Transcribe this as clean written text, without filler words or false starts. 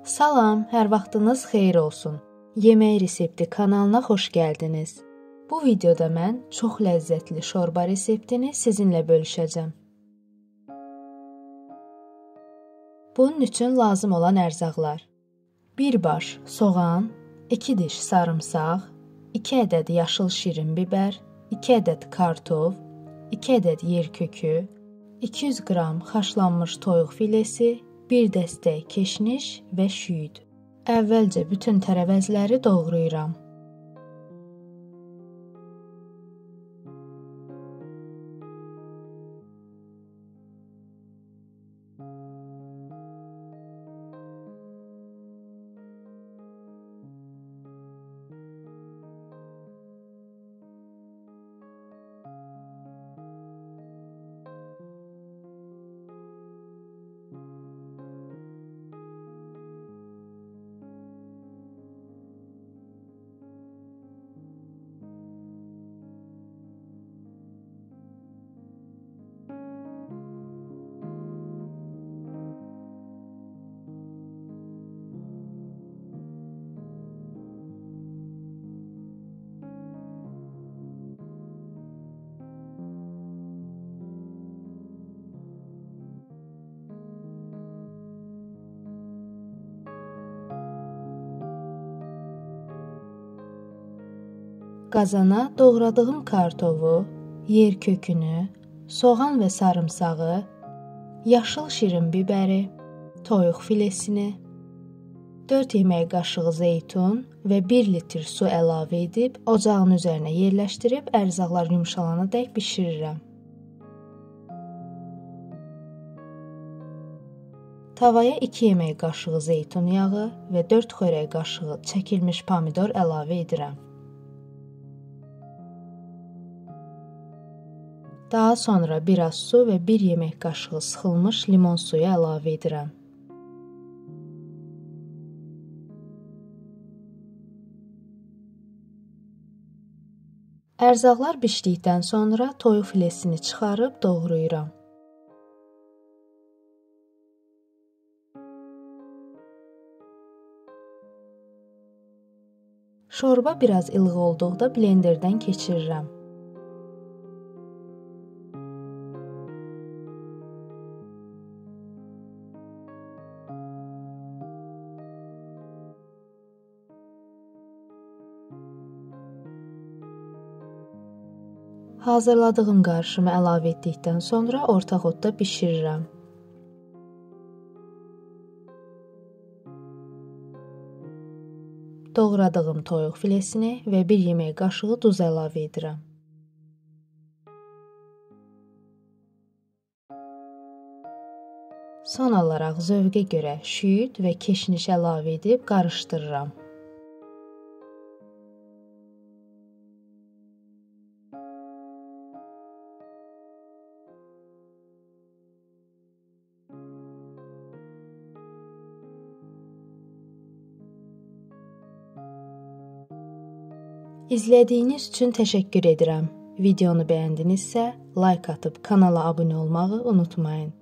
Salam, hər vaxtınız xeyir olsun. Yemək resepti kanalına xoş gəldiniz. Bu videoda mən çox ləzzətli şorba reseptini sizinlə bölüşəcəm. Bunun üçün lazım olan ərzaqlar: 1 baş soğan, 2 diş sarımsaq, 2 ədəd yaşıl şirin bibər, 2 ədəd kartof, 2 ədəd yer kökü, 200 qram xaşlanmış toyuq filesi, 1 dəstək keşniş və şüyd. Əvvəlcə bütün tərəvəzləri doğrayıram. Qazana doğradığım kartofu, yer kökünü, soğan və sarımsağı, yaşıl şirin bibəri, toyuq filesini, 4 yemək qaşığı zeytun və 1 litr su əlavə edib ocağın üzərinə yerləşdirib ərzaqlar yumşalanadək bişirirəm. Tavaya 2 yemək qaşığı zeytun yağı və 4 xörək qaşığı çəkilmiş pomidor əlavə edirəm. Daha sonra biraz su və 1 yemək qaşığı sıxılmış limon suyu əlavə edirəm. Ərzaqlar bişdikdən sonra toyuq filesini çıxarıb doğrayıram. Şorba biraz ilıq olduqda blenderdən keçirirəm. Hazırladığım qarışımı əlavə etdikdən sonra orta odda bişirirəm. Doğradığım toyuq filesini və 1 yemək qaşığı duz əlavə edirəm. Son olaraq zövqə görə şüyd və keşniş əlavə edib qarışdırıram. İzlədiyiniz üçün təşəkkür edirəm. Videonu bəyəndinizsə, like atıb kanala abunə olmağı unutmayın.